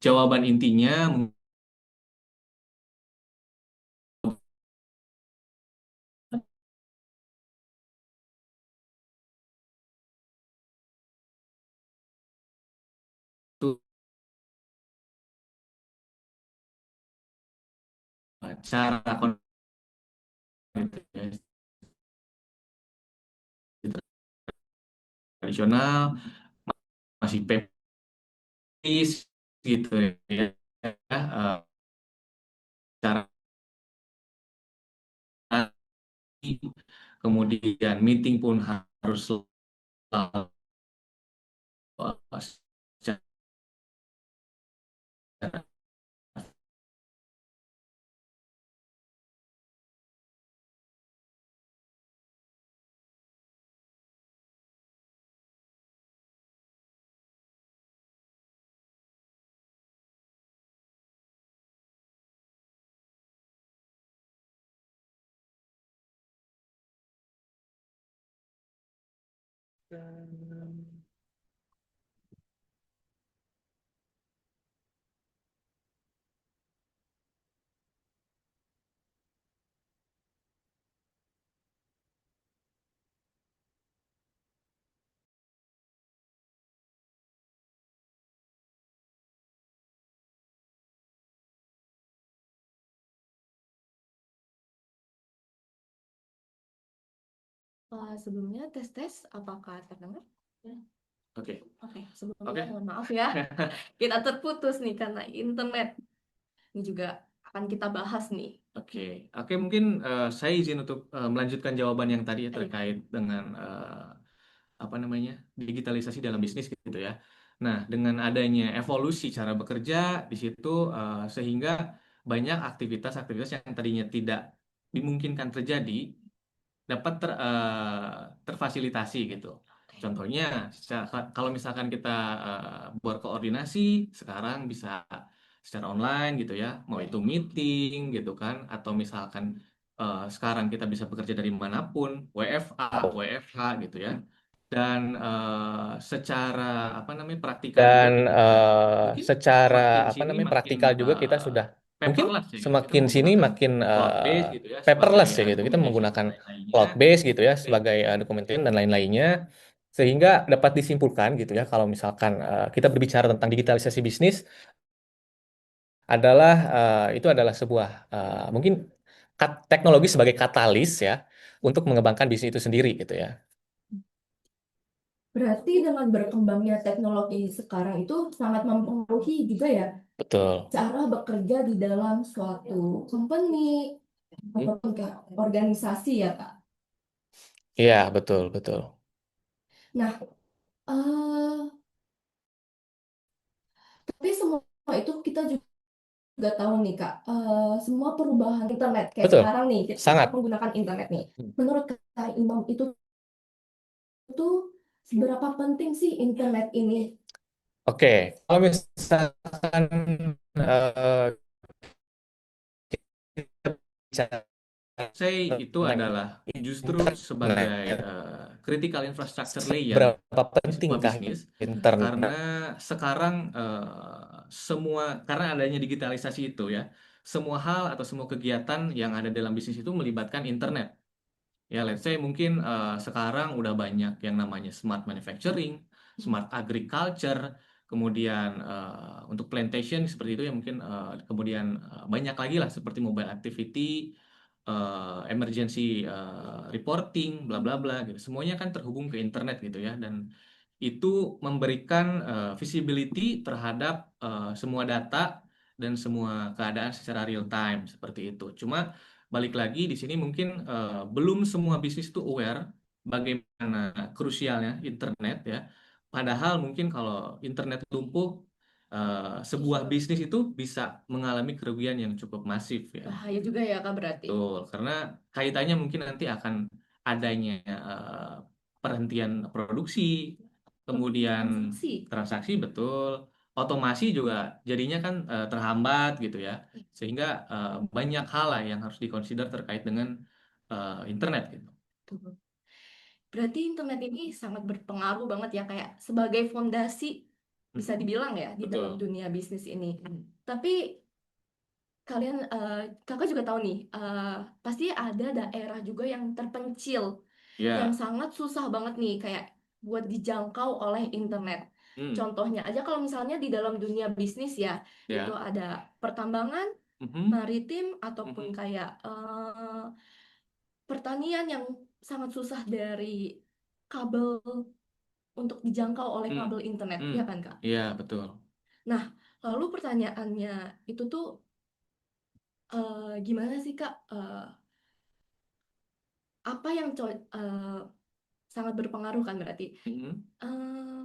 jawaban intinya itu cara tradisional masih pepis gitu ya. Cara kemudian meeting pun harus selalu secara Sebelumnya tes-tes, apakah terdengar? Ya. oke. Oke, sebelumnya Oke. mohon maaf ya, kita terputus nih karena internet. Ini juga akan kita bahas nih. Oke, oke mungkin saya izin untuk melanjutkan jawaban yang tadi ya, Iya. terkait dengan apa namanya digitalisasi dalam bisnis gitu ya. Nah, dengan adanya evolusi cara bekerja di situ sehingga banyak aktivitas-aktivitas yang tadinya tidak dimungkinkan terjadi dapat terfasilitasi gitu. Contohnya, kalau misalkan kita berkoordinasi sekarang bisa secara online gitu ya, mau itu meeting gitu kan, atau misalkan sekarang kita bisa bekerja dari manapun, WFA, WFH gitu ya. Dan secara apa namanya praktikal juga Dan kita mungkin secara semakin apa sini namanya makin praktikal juga kita sudah mungkin paperless ya gitu. Kita semakin sini menggunakan makin cloud base gitu ya sebagai paperless ya gitu. Kita documentation dan menggunakan lain-lainnya. cloud base gitu ya sebagai dokumen dan lain-lainnya sehingga dapat disimpulkan gitu ya kalau misalkan kita berbicara tentang digitalisasi bisnis adalah itu adalah sebuah mungkin teknologi sebagai katalis ya untuk mengembangkan bisnis itu sendiri gitu ya. Berarti dengan berkembangnya teknologi sekarang itu sangat mempengaruhi juga ya Betul. cara bekerja di dalam suatu company ataupun kayak organisasi ya, Kak. Iya, betul, betul. Nah, tapi semua itu kita juga tahu nih, Kak, semua perubahan internet kayak Betul. sekarang nih kita Sangat. menggunakan internet nih. Menurut Kak Imam itu tuh seberapa penting sih internet ini? Oke, kalau misalkan eh, kita bicara Saya itu tentang adalah justru sebagai internet, critical infrastructure layer seberapa di sebuah pentingkah bisnis karena internet? sekarang semua karena adanya digitalisasi itu ya semua hal atau semua kegiatan yang ada dalam bisnis itu melibatkan internet. Ya, let's say mungkin sekarang udah banyak yang namanya smart manufacturing, smart agriculture, kemudian untuk plantation seperti itu ya mungkin kemudian banyak lagi lah seperti mobile activity, emergency reporting, bla bla bla gitu. Semuanya kan terhubung ke internet gitu ya dan itu memberikan visibility terhadap semua data dan semua keadaan secara real time seperti itu. Cuma balik lagi di sini mungkin belum semua bisnis itu aware bagaimana krusialnya internet ya. Padahal mungkin kalau internet lumpuh, sebuah bisnis itu bisa mengalami kerugian yang cukup masif ya. Bahaya juga ya, Kak, berarti. Betul, karena kaitannya mungkin nanti akan adanya perhentian produksi, kemudian Transaksi. transaksi betul, otomasi juga jadinya kan terhambat gitu ya, sehingga banyak hal lah yang harus dikonsider terkait dengan internet gitu. Tuh. Berarti internet ini sangat berpengaruh banget ya kayak sebagai fondasi bisa dibilang ya di dalam Betul. dunia bisnis ini. Tapi kalian kakak juga tahu nih, pasti ada daerah juga yang terpencil yang Ya. sangat susah banget nih kayak buat dijangkau oleh internet. Hmm. Contohnya aja kalau misalnya di dalam dunia bisnis ya, itu Ya. ada pertambangan, Mhm. maritim, ataupun Mhm. kayak pertanian yang sangat susah dari kabel untuk dijangkau oleh Hmm. kabel internet, Hmm. ya kan Kak? Iya, betul. Nah, lalu pertanyaannya itu tuh gimana sih Kak? Apa yang sangat berpengaruh kan berarti? Mhm. Eh,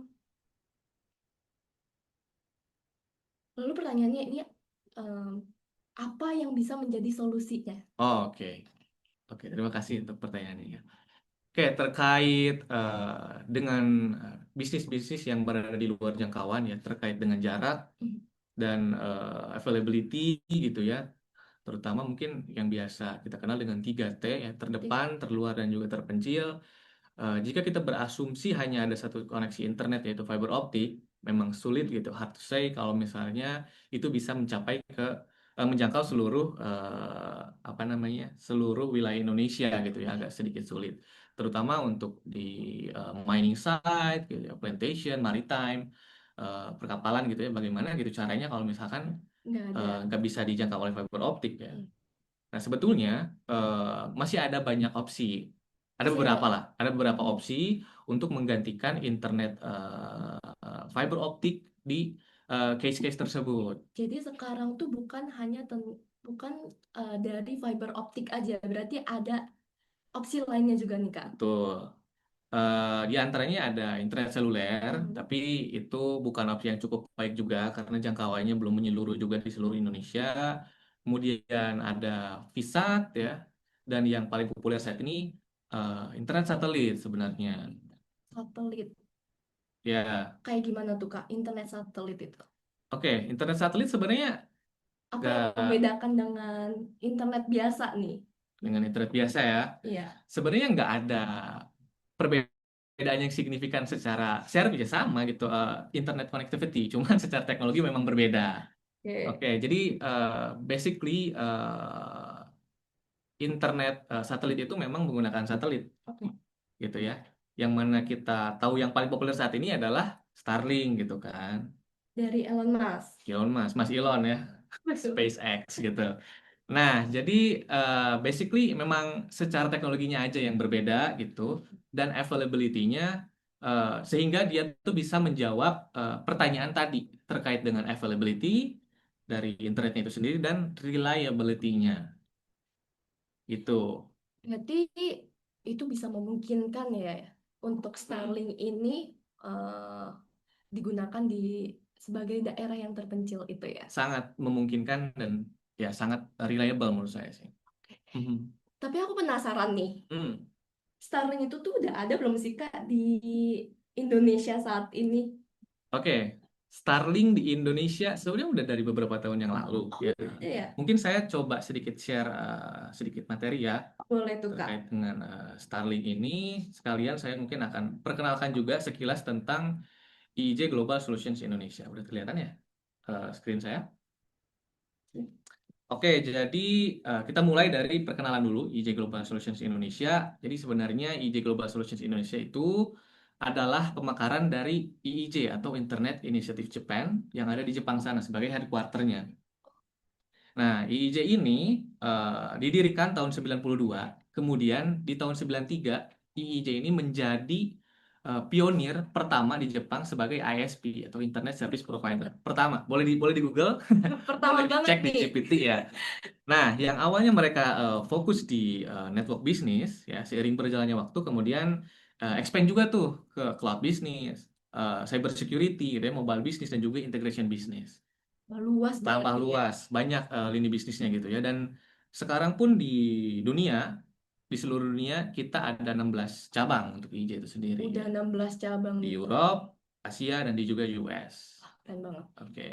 Lalu pertanyaannya ini eh, apa yang bisa menjadi solusinya? Oh, oke. Oke, terima kasih untuk pertanyaannya ya. Oke, terkait dengan bisnis-bisnis yang berada di luar jangkauan ya, terkait dengan jarak Hmm, dan availability gitu ya, terutama mungkin yang biasa kita kenal dengan 3T ya, ti- terdepan, terluar, dan juga terpencil. Jika kita berasumsi hanya ada satu koneksi internet yaitu fiber optik, memang sulit gitu, hard to say kalau misalnya itu bisa mencapai menjangkau seluruh apa namanya seluruh wilayah Indonesia gitu ya, agak sedikit sulit, terutama untuk di mining site gitu ya, plantation, maritime, perkapalan gitu ya, bagaimana gitu caranya kalau misalkan nggak ada. nggak bisa dijangkau oleh fiber optik ya. Hmm, Nah, sebetulnya masih ada banyak opsi. Ada Masih ada. beberapa lah, ada beberapa Hmm. opsi untuk menggantikan internet fiber optik di case-case tersebut. Jadi sekarang tuh bukan dari fiber optik aja, berarti ada opsi lainnya juga nih Kak. Betul. Di antaranya ada internet seluler, Hmm. tapi itu bukan opsi yang cukup baik juga karena jangkauannya belum menyeluruh juga di seluruh Indonesia. Kemudian ada VSAT ya, dan yang paling populer saat ini internet satelit sebenarnya. Satelit. Ya, Kayak gimana tuh Kak, internet satelit itu? oke, internet satelit sebenarnya Apa yang nggak membedakan dengan internet biasa nih? dengan internet biasa ya. Iya. Sebenarnya nggak ada perbedaan yang signifikan secara ya sama gitu. Internet connectivity, cuman secara teknologi memang berbeda. Oke. Oke, jadi basically internet satelit itu memang menggunakan satelit Oke. gitu ya. Yang mana kita tahu yang paling populer saat ini adalah Starlink gitu kan. Dari Elon Musk. Elon Musk, Mas Elon ya, Betul. SpaceX gitu. Nah, jadi basically memang secara teknologinya aja yang berbeda gitu, dan availability-nya sehingga dia tuh bisa menjawab pertanyaan tadi terkait dengan availability dari internetnya itu sendiri dan reliability-nya itu. Berarti itu bisa memungkinkan ya untuk Starlink ini eh, digunakan di sebagai daerah yang terpencil itu ya. Sangat memungkinkan dan ya sangat reliable menurut saya sih. Mhm. Tapi aku penasaran nih, Hmm. Starlink itu tuh udah ada belum sih Kak di Indonesia saat ini? Oke, Starlink di Indonesia sebenarnya udah dari beberapa tahun yang lalu ya. Iya, Mungkin saya coba sedikit share sedikit materi ya boleh tuh Kak. terkait dengan Starlink ini. Sekalian saya mungkin akan perkenalkan juga sekilas tentang IIJ Global Solutions Indonesia. Udah kelihatan ya screen saya? Oke, jadi kita mulai dari perkenalan dulu IIJ Global Solutions Indonesia. Jadi sebenarnya IIJ Global Solutions Indonesia itu adalah pemekaran dari IIJ atau Internet Initiative Japan yang ada di Jepang sana sebagai headquarternya. Nah, IIJ ini didirikan tahun 92, kemudian di tahun 93 IIJ ini menjadi pionir pertama di Jepang sebagai ISP atau Internet Service Provider. Pertama, boleh di Google, Pertama boleh banget dicek di nih. GPT ya. Nah, yang awalnya mereka fokus di network bisnis, ya seiring berjalannya waktu, kemudian expand juga tuh ke cloud bisnis, cyber security, gitu ya, mobile bisnis dan juga integration bisnis. Luas banget Tambah nih ya. luas, banyak lini bisnisnya gitu ya. Dan sekarang pun di dunia, di seluruh dunia kita ada 16 cabang untuk IJ itu sendiri Udah ya. 16 cabang Di nih Kak. Europe, Asia dan di juga US. Keren banget. Oke.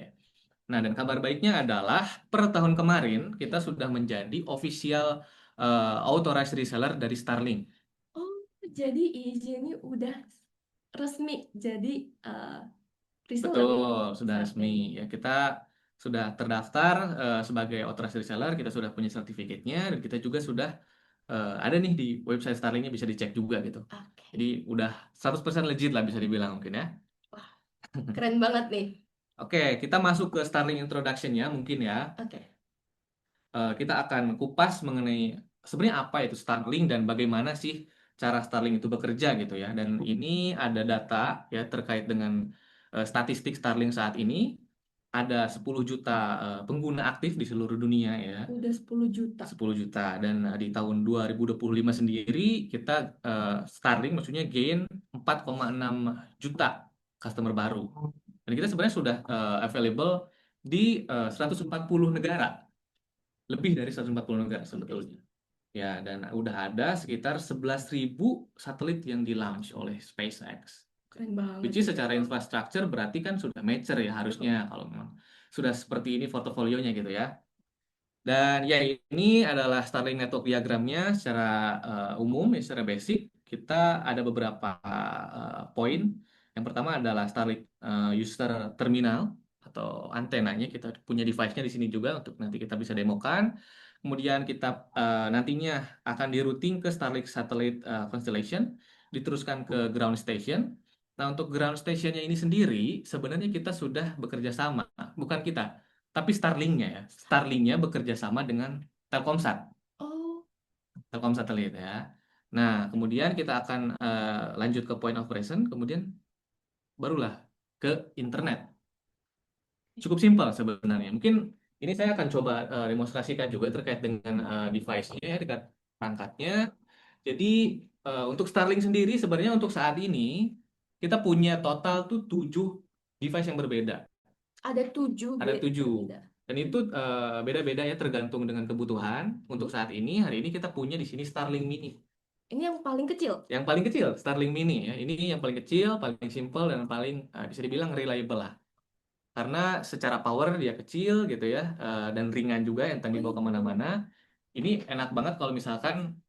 Nah, dan kabar baiknya adalah per tahun kemarin kita sudah menjadi official authorized reseller dari Starlink. Oh, jadi IJ ini udah resmi jadi Reseller. Betul, sudah Saat resmi ini. ya. Kita sudah terdaftar sebagai authorized reseller, kita sudah punya sertifikatnya dan kita juga sudah ada nih di website Starlinknya, bisa dicek juga gitu. Oke. Jadi udah 100% legit lah bisa dibilang mungkin ya. Wah, keren banget nih. Oke, kita masuk ke Starlink introduction-nya mungkin ya. Oke. Kita akan kupas mengenai sebenarnya apa itu Starlink dan bagaimana sih cara Starlink itu bekerja gitu ya. Dan ini ada data ya terkait dengan statistik Starlink saat ini. Ada 10 juta pengguna aktif di seluruh dunia ya. Udah 10 juta. 10 juta. Dan di tahun 2025 sendiri kita Starlink maksudnya gain 4,6 juta customer baru. Dan kita sebenarnya sudah available di 140 negara, lebih dari 140 negara sebetulnya. Ya, dan udah ada sekitar 11.000 satelit yang di-launch oleh SpaceX. Keren banget. Which is secara infrastruktur berarti kan sudah mature ya harusnya kalau memang sudah seperti ini portofolionya gitu ya. Dan ya ini adalah Starlink network diagramnya secara umum ya, secara basic. Kita ada beberapa poin. Yang pertama adalah Starlink user terminal atau antenanya. Kita punya device-nya di sini juga untuk nanti kita bisa demokan. Kemudian kita nantinya akan di-routing ke Starlink Satellite Constellation, diteruskan ke ground station. Nah, untuk ground station-nya ini sendiri sebenarnya kita sudah bekerja sama, bukan kita, tapi Starlink-nya ya. Starlink-nya bekerja sama dengan Telkomsat, Oh, Telkom satelit ya. Nah, kemudian kita akan lanjut ke point of presence, kemudian barulah ke internet. Cukup simpel sebenarnya. Mungkin ini saya akan coba demonstrasikan juga terkait dengan device-nya ya, dekat perangkatnya. Jadi untuk Starlink sendiri sebenarnya untuk saat ini kita punya total tuh 7 device yang berbeda. ada 7 Ada 7. berbeda. Dan itu beda-beda ya tergantung dengan kebutuhan. Untuk saat ini, hari ini kita punya di sini Starlink Mini. Ini yang paling kecil. Yang paling kecil, Starlink Mini ya. Ini yang paling kecil, paling simple, dan paling bisa dibilang reliable lah. Karena secara power dia kecil gitu ya, dan ringan juga yang tadi bawa kemana-mana. Ini enak banget kalau misalkan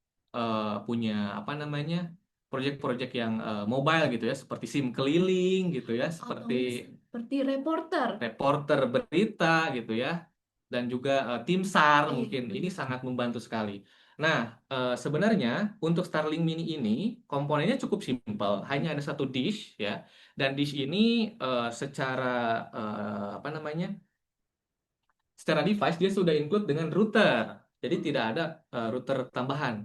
punya apa namanya proyek-proyek yang mobile gitu ya, seperti SIM keliling gitu ya, seperti Seperti reporter. reporter berita gitu ya, dan juga tim SAR Iya, mungkin. Ini benar. sangat membantu sekali. Nah, sebenarnya untuk Starlink Mini ini komponennya cukup simpel, hanya ada satu dish ya, dan dish ini secara apa namanya, secara device dia sudah include dengan router, jadi tidak ada router tambahan,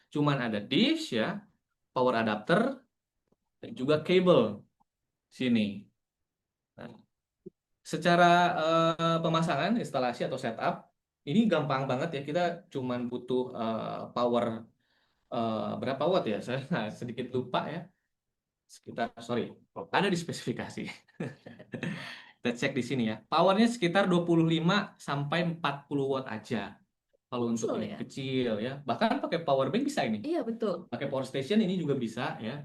cuman ada dish ya, power adapter, dan juga kabel sini. Nah, secara pemasangan, instalasi atau setup, ini gampang banget ya. Kita cuman butuh power berapa watt ya? Saya sedikit lupa ya. Sekitar, sorry, ada di spesifikasi. Kita cek di sini ya. Powernya sekitar 25 sampai 40 watt aja. Kalau untuk Kecil ini ya? kecil ya. Bahkan pakai power bank bisa ini. Iya, betul. Pakai power station ini juga bisa ya.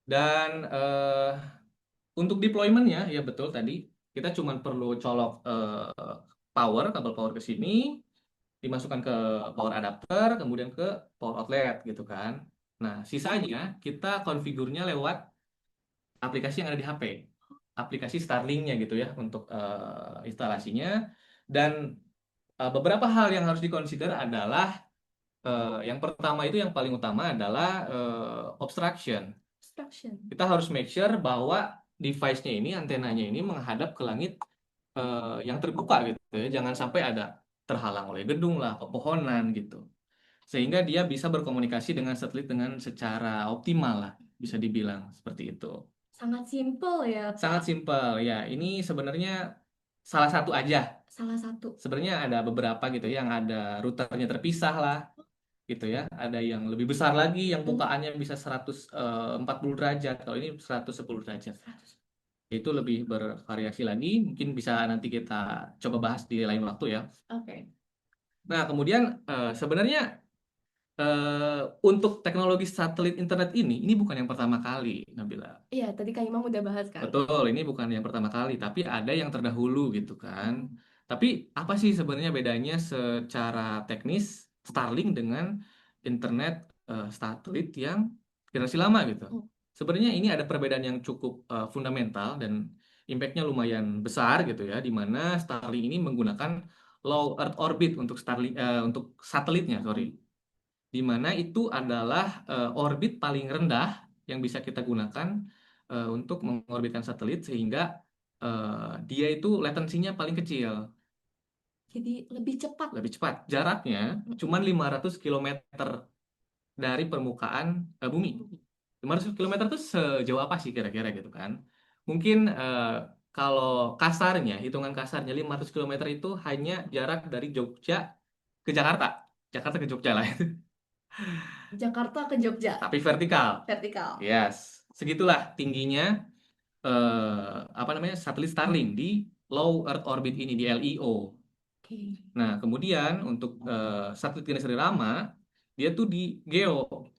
Dan untuk deployment-nya ya betul tadi kita cuma perlu colok kabel power ke sini, dimasukkan ke power adapter, kemudian ke power outlet gitu kan. Nah, sisanya kita konfigurnya lewat aplikasi yang ada di HP, aplikasi Starlink-nya gitu ya untuk instalasinya. Dan beberapa hal yang harus dikonsider adalah yang pertama itu yang paling utama adalah obstruction. Kita harus make sure bahwa device-nya ini, antenanya ini menghadap ke langit yang terbuka gitu ya. Jangan sampai ada terhalang oleh gedung lah, pepohonan gitu. Sehingga dia bisa berkomunikasi dengan satelit dengan secara optimal lah, bisa dibilang seperti itu. Sangat simpel ya, Pak. Sangat simpel ya. Ini sebenarnya salah satu aja. Salah satu. Sebenarnya ada beberapa gitu ya, yang ada routernya terpisah lah gitu ya. Ada yang lebih besar lagi yang bukaannya bisa 140 derajat. Kalau ini 110 derajat. Itu lebih bervariasi lagi. Mungkin bisa nanti kita coba bahas di lain waktu ya. Oke. Nah, kemudian sebenarnya untuk teknologi satelit internet ini bukan yang pertama kali, Nabila. Iya, tadi Kak Imam udah bahas kan. Betul, ini bukan yang pertama kali, tapi ada yang terdahulu gitu kan. Tapi apa sih sebenarnya bedanya secara teknis Starlink dengan internet satelit yang generasi lama gitu? Sebenarnya ini ada perbedaan yang cukup fundamental, dan Impact-nya lumayan besar gitu ya, di mana Starlink ini menggunakan low Earth orbit untuk untuk satelitnya, sorry. Di mana itu adalah orbit paling rendah yang bisa kita gunakan untuk mengorbitkan satelit, sehingga dia itu latensinya paling kecil, Jadi lebih cepat. lebih cepat. Jaraknya cuma 500 kilometer dari permukaan bumi. 500 kilometer itu sejauh apa sih kira-kira gitu kan? Mungkin kalau kasarnya, hitungan kasarnya 500 kilometer itu hanya jarak dari Jogja ke Jakarta. Jakarta ke Jogja lah. Jakarta ke Jogja, Tapi vertikal. vertikal. Yes. Segitulah tingginya apa namanya satelit Starlink di low Earth orbit ini, di LEO. Oke. Nah, kemudian untuk satelit generasi lama, dia tuh Di Geo.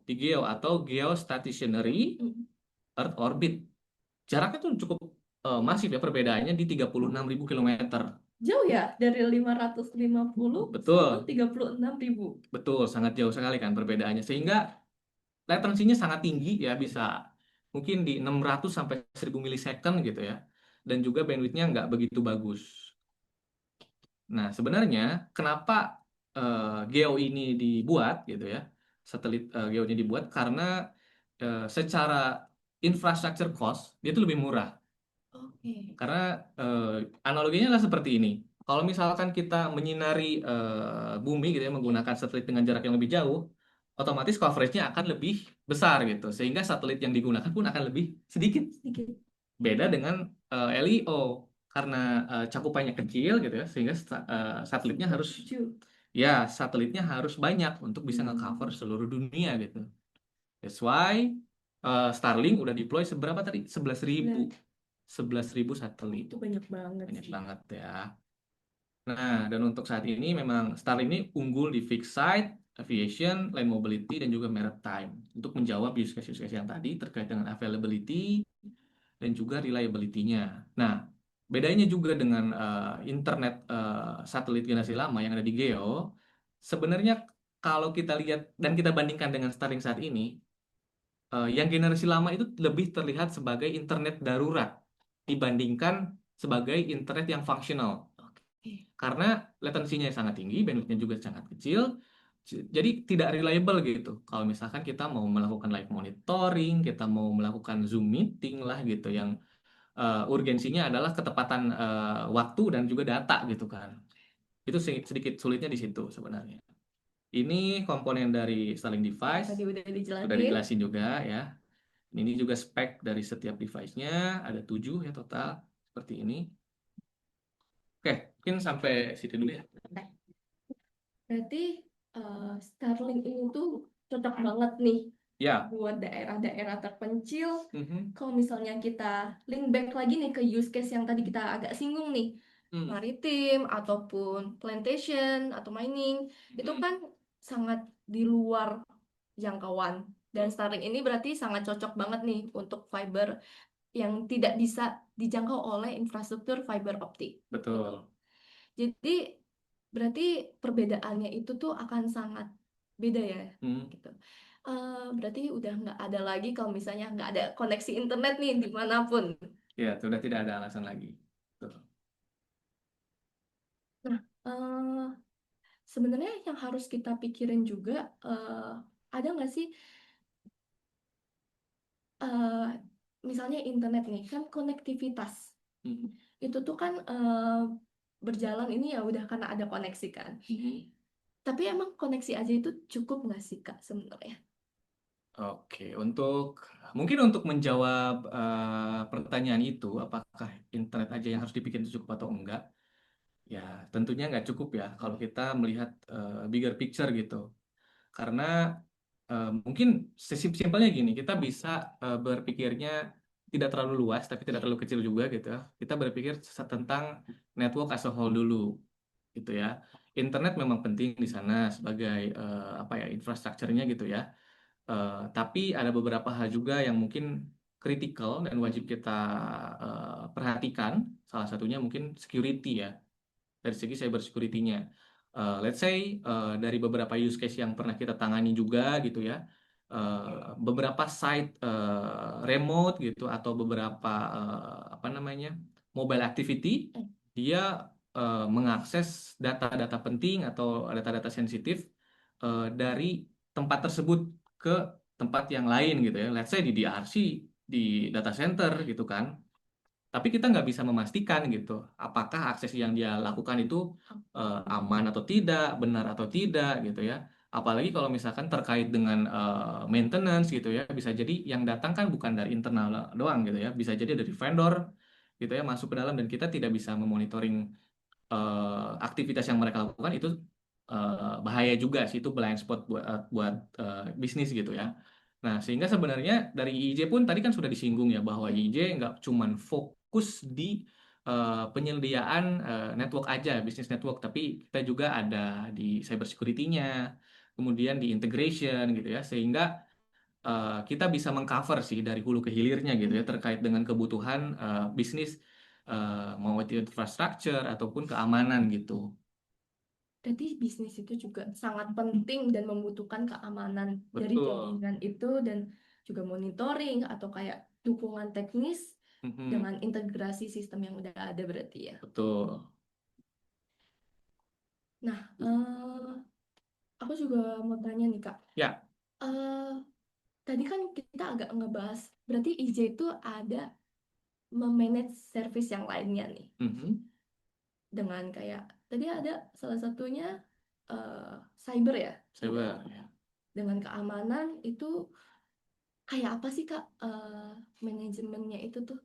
di geo atau geostationary Mm. Earth orbit. Jaraknya tuh cukup masif ya, perbedaannya di 36.000 kilometer. Jauh ya, dari 550 sama Betul, 36.000. betul, sangat jauh sekali kan perbedaannya. Sehingga latensinya sangat tinggi ya, bisa mungkin di 600 sampai 1000 milisecond gitu ya. Dan juga bandwidthnya nggak begitu bagus. Nah, sebenarnya kenapa Geo ini dibuat gitu ya? Satelit Geo ini dibuat karena secara infrastructure cost dia itu lebih murah. Oke. Karena analoginya adalah seperti ini. Kalau misalkan kita menyinari bumi gitu ya, menggunakan satelit dengan jarak yang lebih jauh, otomatis coveragenya akan lebih besar gitu. Sehingga satelit yang digunakan pun akan lebih sedikit. Sedikit. Beda dengan LEO, karena cakupannya kecil gitu ya, sehingga satelitnya harus Setuju. satelitnya harus banyak untuk bisa nge-cover seluruh dunia gitu. That's why Starlink udah deploy seberapa tadi? 11.000. 11.000 satelit. Itu banyak banget Banyak sih. banget ya. Nah, dan untuk saat ini memang Starlink ini unggul di fixed site, aviation, land mobility, dan juga maritime. Untuk menjawab use case yang tadi terkait dengan availability dan juga reliability-nya. Nah, bedanya juga dengan internet satelit generasi lama yang ada di Geo, sebenarnya kalau kita lihat dan kita bandingkan dengan Starlink saat ini, yang generasi lama itu lebih terlihat sebagai internet darurat dibandingkan sebagai internet yang fungsional. Oke. Karena latensinya sangat tinggi, bandwidthnya juga sangat kecil, jadi tidak reliable gitu. Kalau misalkan kita mau melakukan live monitoring, kita mau melakukan Zoom meeting lah gitu, yang urgensinya adalah ketepatan waktu dan juga data gitu kan. Itu sedikit sulitnya di situ sebenarnya. Ini komponen dari Starlink device, Tadi udah sudah dijelasin. dijelasin juga ya. Ini juga spek dari setiap device-nya, ada 7 ya total, seperti ini. Oke, mungkin sampai situ dulu ya. Berarti Starlink ini tuh cocok banget nih Ya. buat daerah-daerah terpencil. Mhm. Kalau misalnya kita link back lagi nih ke use case yang tadi kita agak singgung nih, maritim ataupun plantation atau mining, itu kan sangat di luar jangkauan. Dan Starlink ini berarti sangat cocok banget nih untuk fiber yang tidak bisa dijangkau oleh infrastruktur fiber optik. Betul. Jadi berarti perbedaannya itu tuh akan sangat beda ya, gitu. Berarti udah nggak ada lagi kalau misalnya nggak ada koneksi internet nih dimanapun. Ya, sudah tidak ada alasan lagi. Betul. Nah, sebenarnya yang harus kita pikirin juga, ada nggak sih, misalnya internet nih kan konektivitas itu tuh kan berjalan ini ya udah karena ada koneksi kan. Tapi emang koneksi aja itu cukup nggak sih Kak sebenarnya? Oke, mungkin untuk menjawab pertanyaan itu, apakah internet aja yang harus dipikir itu cukup atau enggak? Ya, tentunya nggak cukup ya kalau kita melihat bigger picture gitu. Karena mungkin simpelnya gini, kita bisa berpikirnya tidak terlalu luas, tapi tidak terlalu kecil juga gitu ya. Kita berpikir tentang network as a whole dulu, gitu ya. Internet memang penting di sana sebagai apa ya, infrastrukturnya gitu ya. Tapi ada beberapa hal juga yang mungkin kritikal dan wajib kita perhatikan. Salah satunya mungkin security ya, dari segi cyber security-nya. Let's say dari beberapa use case yang pernah kita tangani juga gitu ya, beberapa site remote gitu atau beberapa apa namanya mobile activity, dia mengakses data-data penting atau data-data sensitif dari tempat tersebut ke tempat yang lain gitu ya. Let's say di DRC, di data center gitu kan. Tapi kita nggak bisa memastikan gitu, apakah akses yang dia lakukan itu aman atau tidak, benar atau tidak gitu ya. Apalagi kalau misalkan terkait dengan maintenance gitu ya, bisa jadi yang datang kan bukan dari internal doang gitu ya, bisa jadi dari vendor gitu ya masuk ke dalam dan kita tidak bisa memonitoring aktivitas yang mereka lakukan itu bahaya juga sih, itu blind spot buat bisnis gitu ya. Nah, sehingga sebenarnya dari IIJ pun tadi kan sudah disinggung ya bahwa IIJ nggak cuman fokus di penyediaan network aja, bisnis network, tapi kita juga ada di cyber security-nya, kemudian di integration gitu ya, sehingga kita bisa mengcover sih dari hulu ke hilirnya gitu ya terkait dengan kebutuhan bisnis mau itu infrastructure ataupun keamanan gitu. Berarti bisnis itu juga sangat penting dan membutuhkan keamanan dari Betul. jaringan itu dan juga monitoring atau kayak dukungan teknis dengan integrasi sistem yang udah ada berarti ya. Betul. Nah, aku juga mau tanya nih Kak. Ya. Tadi kan kita agak ngebahas, berarti IJ itu ada memanage service yang lainnya nih. Dengan kayak, tadi ada salah satunya cyber ya? Cyber. Ya. Dengan keamanan itu kayak apa sih Kak manajemennya itu tuh?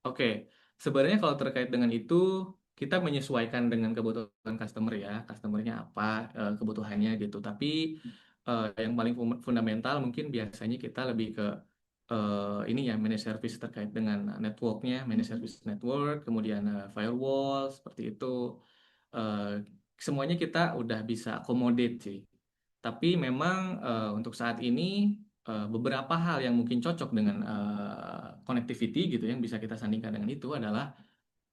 Oke, sebenarnya kalau terkait dengan itu kita menyesuaikan dengan kebutuhan customer ya, customernya apa kebutuhannya gitu. Tapi yang paling fundamental mungkin biasanya kita lebih ke ini ya manage service terkait dengan networknya, manage service network, kemudian firewall seperti itu. Eh, semuanya kita udah bisa accommodate sih. Tapi memang untuk saat ini beberapa hal yang mungkin cocok dengan connectivity gitu yang bisa kita sandingkan dengan itu adalah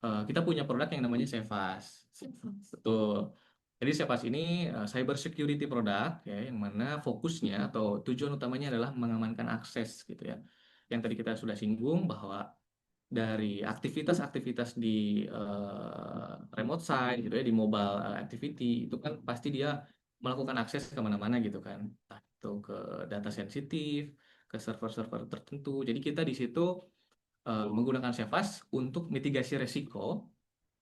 kita punya produk yang namanya Cevas. Betul. Jadi Cevas ini cyber security product ya yang mana fokusnya atau tujuan utamanya adalah mengamankan akses gitu ya. Yang tadi kita sudah singgung bahwa dari aktivitas-aktivitas di remote site gitu ya di mobile activity itu kan pasti dia melakukan akses kemana-mana gitu kan, entah itu ke data sensitif, ke server-server tertentu. Jadi kita di situ menggunakan Cevas untuk mitigasi resiko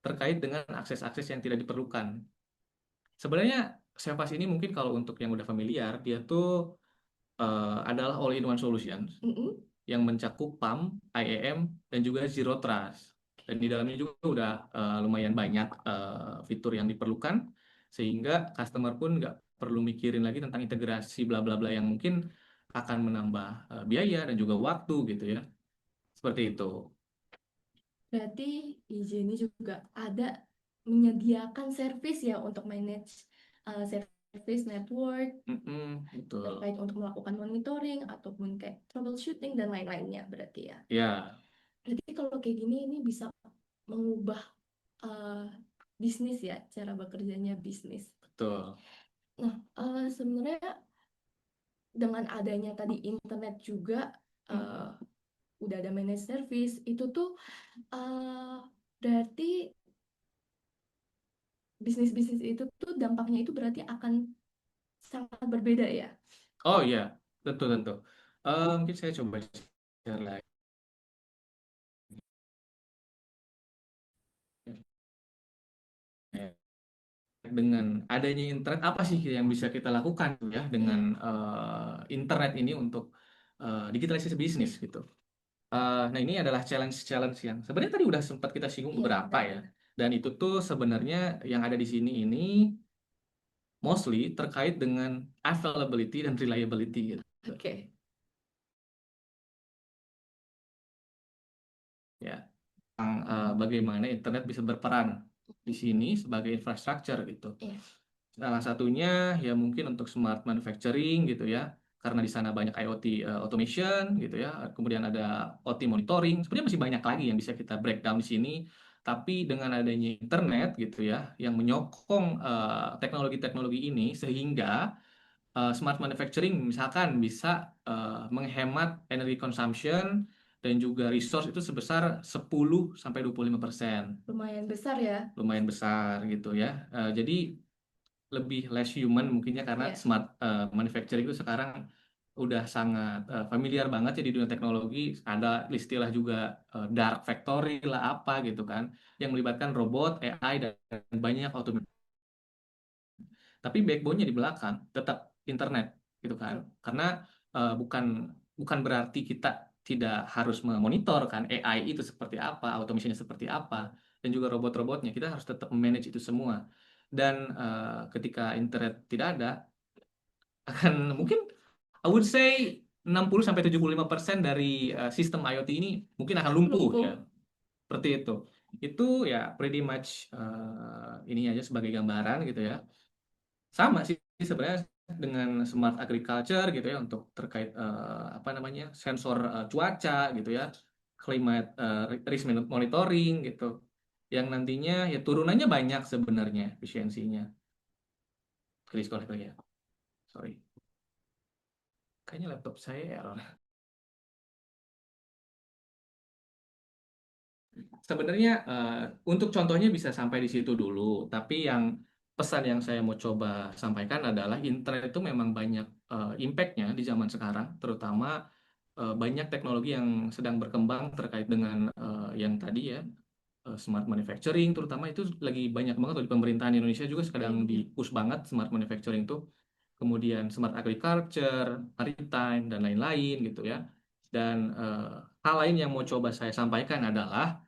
terkait dengan akses-akses yang tidak diperlukan. Sebenarnya Cevas ini mungkin kalau untuk yang udah familiar dia tuh adalah all-in-one solution yang mencakup PAM, IAM, dan juga Zero Trust. Dan di dalamnya juga udah lumayan banyak fitur yang diperlukan, sehingga customer pun nggak perlu mikirin lagi tentang integrasi bla bla bla yang mungkin akan menambah biaya dan juga waktu gitu ya. Seperti itu. Berarti IJ ini juga ada menyediakan service ya untuk manage service network, Betul. terkait untuk melakukan monitoring ataupun kayak troubleshooting dan lain-lainnya berarti ya. Ya, Berarti kalau kayak gini ini bisa mengubah bisnis ya, cara bekerjanya bisnis. betul. Nah, sebenarnya dengan adanya tadi internet juga udah ada managed service itu tuh berarti bisnis-bisnis itu tuh dampaknya itu berarti akan sangat berbeda ya. Oh iya, tentu tentu. Mungkin saya coba share lagi. Dengan adanya internet apa sih yang bisa kita lakukan ya dengan internet ini untuk digitalisasi bisnis gitu. Nah ini adalah challenge-challenge yang sebenarnya tadi udah sempat kita singgung beberapa ya. Dan itu tuh sebenarnya yang ada di sini ini mostly terkait dengan availability dan reliability gitu. Oke. Ya, bagaimana internet bisa berperan di sini sebagai infrastruktur gitu. Salah satunya ya mungkin untuk smart manufacturing gitu ya, karena di sana banyak IoT automation gitu ya, kemudian ada OT monitoring. Sebenarnya masih banyak lagi yang bisa kita breakdown di sini. Tapi dengan adanya internet gitu ya, yang menyokong teknologi-teknologi ini sehingga Smart manufacturing misalkan bisa menghemat energy consumption dan juga resource itu sebesar 10-25%. Lumayan besar ya. Lumayan besar gitu ya. Jadi lebih less human mungkinnya karena Iya. smart manufacturing itu sekarang udah sangat familiar banget ya di dunia teknologi. Ada istilah juga dark factory lah apa gitu kan, yang melibatkan robot, AI dan banyak automation. Tapi backbone-nya di belakang tetap internet gitu kan. Betul. Karena bukan bukan berarti kita tidak harus memonitor kan AI itu seperti apa, automation-nya seperti apa, dan juga robot-robotnya. Kita harus tetap manage itu semua. Dan ketika internet tidak ada, akan mungkin I would say 60-75% dari sistem IoT ini mungkin akan lumpuh Lumpuh. ya. Seperti itu. Itu ya pretty much ini aja sebagai gambaran gitu ya. Sama sih sebenarnya dengan smart agriculture gitu ya untuk terkait apa namanya sensor cuaca gitu ya, climate risk monitoring gitu, yang nantinya ya turunannya banyak sebenarnya efisiensinya. Klik ya, sorry, kayaknya laptop saya error. Sebenarnya untuk contohnya bisa sampai di situ dulu, tapi yang pesan yang saya mau coba sampaikan adalah internet itu memang banyak impact-nya di zaman sekarang, terutama banyak teknologi yang sedang berkembang terkait dengan yang tadi ya, smart manufacturing terutama itu lagi banyak banget tuh di pemerintahan Indonesia juga sedang Iya. di-push banget smart manufacturing tuh. Kemudian smart agriculture, maritime dan lain-lain gitu ya. Dan hal lain yang mau coba saya sampaikan adalah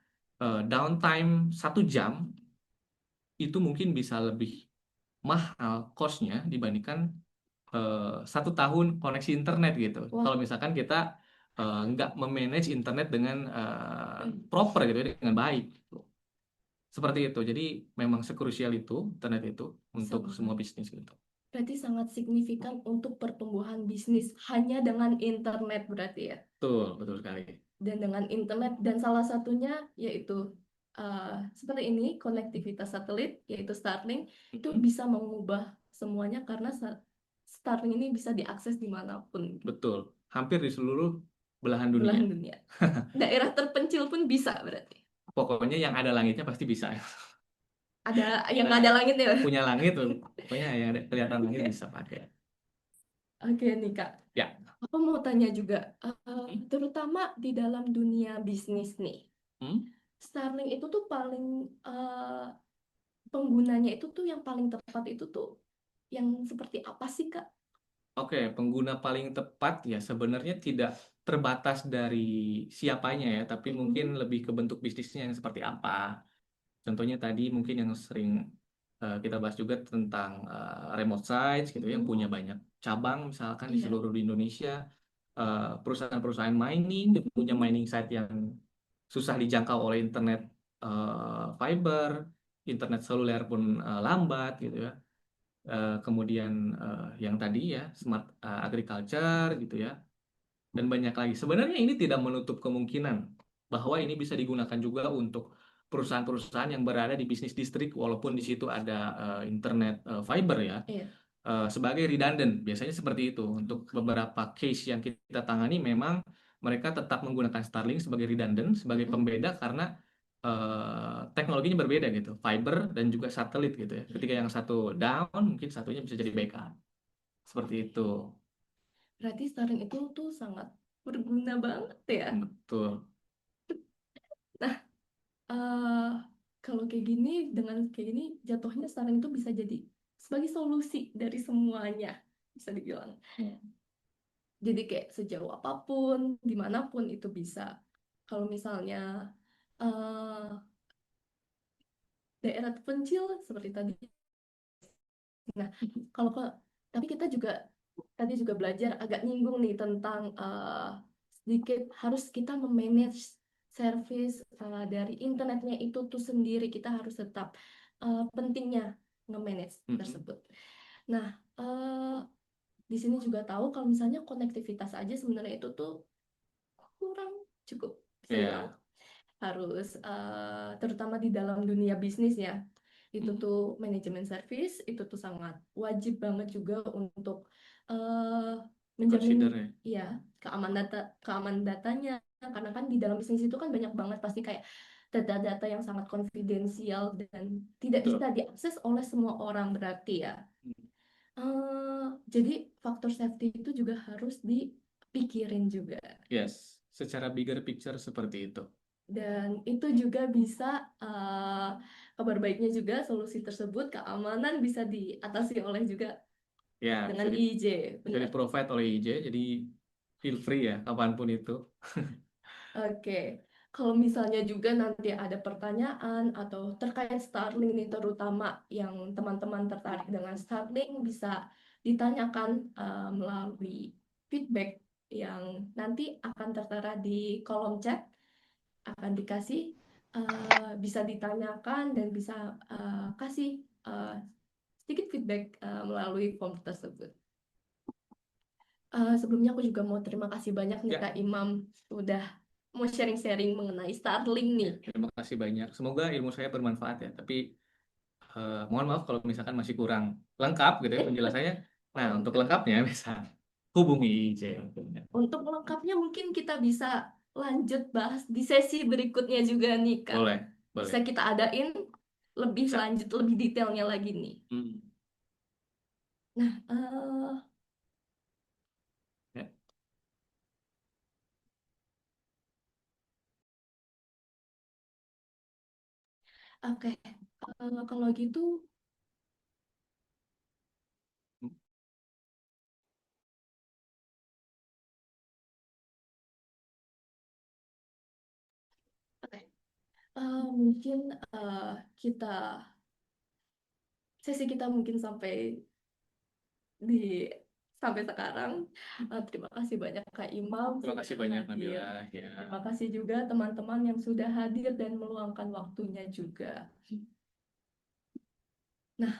downtime 1 jam itu mungkin bisa lebih mahal cost-nya dibandingkan 1 tahun koneksi internet gitu. Wah. Kalau misalkan kita nggak memanage internet dengan proper gitu ya, dengan baik. Seperti itu. Jadi memang sekrusial itu internet itu untuk semua Sangat. bisnis gitu. Berarti sangat signifikan untuk pertumbuhan bisnis hanya dengan internet berarti ya. Betul, betul sekali. Dan dengan internet dan salah satunya yaitu seperti ini konektivitas satelit yaitu Starlink itu bisa mengubah semuanya karena Starlink ini bisa diakses dimanapun. Betul. Hampir di seluruh belahan dunia. Belahan dunia. Daerah terpencil pun bisa berarti. Pokoknya yang ada langitnya pasti bisa. Ada yang ada langitnya. Punya langit tuh. Pokoknya yang ada kelihatan langit bisa pakai. Oke nih Kak. Ya. Aku mau tanya juga, terutama di dalam dunia bisnis nih. Starlink itu tuh paling penggunanya itu tuh yang paling tepat itu tuh yang seperti apa sih Kak? Oke, pengguna paling tepat ya sebenarnya tidak terbatas dari siapanya ya, tapi mungkin lebih ke bentuk bisnisnya yang seperti apa. Contohnya tadi mungkin yang sering kita bahas juga tentang remote sites gitu yang punya banyak cabang misalkan di Iya. seluruh di Indonesia. Perusahaan-perusahaan mining punya mining site yang susah dijangkau oleh internet fiber, internet seluler pun lambat gitu ya. Kemudian yang tadi ya smart agriculture gitu ya, dan banyak lagi. Sebenarnya ini tidak menutup kemungkinan bahwa ini bisa digunakan juga untuk perusahaan-perusahaan yang berada di bisnis distrik walaupun di situ ada internet fiber ya. Iya. Sebagai redundant biasanya seperti itu. Untuk beberapa case yang kita tangani memang mereka tetap menggunakan Starlink sebagai redundant, sebagai pembeda karena teknologinya berbeda gitu, fiber dan juga satelit gitu ya. Ketika yang satu down, mungkin satunya bisa jadi backup. Seperti itu. Berarti Starlink itu tuh sangat berguna banget ya. Betul. Nah, kalau kayak gini, dengan kayak gini, jatuhnya Starlink itu bisa jadi sebagai solusi dari semuanya, bisa dibilang. Jadi kayak sejauh apapun, dimanapun itu bisa. Kalau misalnya eh, daerah terpencil seperti tadi. Nah, kalau tapi kita juga tadi juga belajar agak nyinggung nih tentang sedikit harus kita memanage service dari internetnya itu tuh sendiri. Kita harus tetap pentingnya nge-manage tersebut. Nah, di sini juga tahu kalau misalnya konektivitas aja sebenarnya itu tuh kurang cukup, bisa bilang. Harus terutama di dalam dunia bisnis ya. itu tuh manajemen service, itu tuh sangat wajib banget juga untuk menjamin Consider ya. keamanan datanya, karena kan di dalam bisnis itu kan banyak banget pasti kayak data-data yang sangat konfidensial dan tidak Betul. bisa diakses oleh semua orang berarti ya. Jadi faktor safety itu juga harus dipikirin juga. Yes, secara bigger picture seperti itu. Dan itu juga bisa kabar baiknya juga solusi tersebut keamanan bisa diatasi oleh juga Ya, dengan IJ. bisa Benar. di-provide oleh IJ, jadi feel free ya, kapanpun itu. Oke. Kalau misalnya juga nanti ada pertanyaan atau terkait Starlink nih, terutama yang teman-teman tertarik dengan Starlink bisa ditanyakan melalui feedback yang nanti akan tertera di kolom chat, akan dikasih, bisa ditanyakan dan bisa kasih sedikit feedback melalui form tersebut. Sebelumnya aku juga mau terima kasih banyak nih Ya. Kak Imam udah mau sharing-sharing mengenai Starlink nih. Terima kasih banyak. Semoga ilmu saya bermanfaat ya. Tapi mohon maaf kalau misalkan masih kurang lengkap gitu ya penjelasannya. Nah, untuk lengkapnya bisa hubungi IJ. Untuk lengkapnya mungkin kita bisa lanjut bahas di sesi berikutnya juga nih Kak. Boleh, Bisa boleh. kita adain lebih Bisa. lanjut, lebih detailnya lagi nih. Nah, Ya. oke. Kalau gitu, oke. Mungkin kita sesi kita mungkin di sampai sekarang. Terima kasih banyak Kak Imam Terima kasih sudah banyak hadir. Nabila. Ya. Terima kasih juga teman-teman yang sudah hadir dan meluangkan waktunya juga. Nah,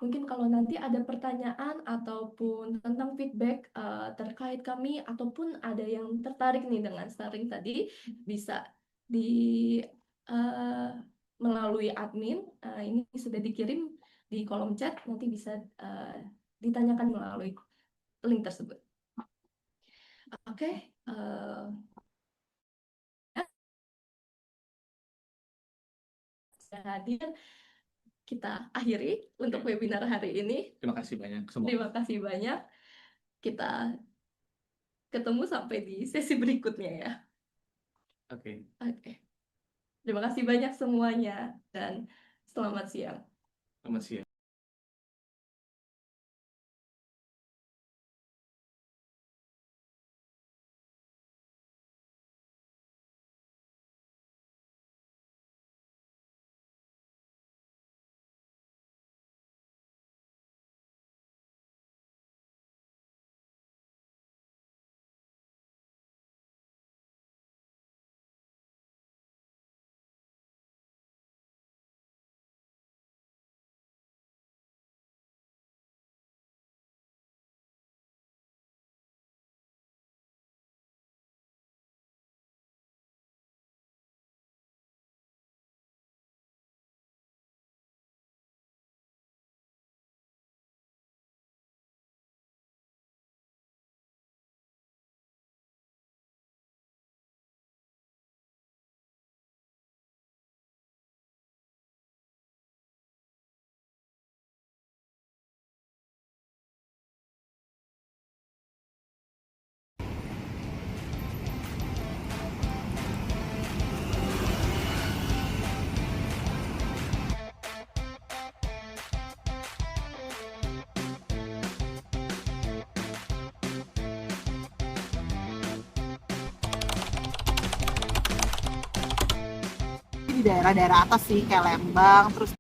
mungkin kalau nanti ada pertanyaan ataupun tentang feedback terkait kami ataupun ada yang tertarik nih dengan Starlink tadi, bisa di melalui admin. Ini sudah dikirim di kolom chat, nanti bisa ditanyakan melalui link tersebut. Oke. Sudah hadir. Kita akhiri untuk webinar hari ini. Terima kasih banyak semua. Terima kasih banyak. Kita ketemu sampai di sesi berikutnya ya. Oke. Oke. Terima kasih banyak semuanya dan selamat siang. Selamat siang. Di daerah-daerah atas sih kayak Lembang terus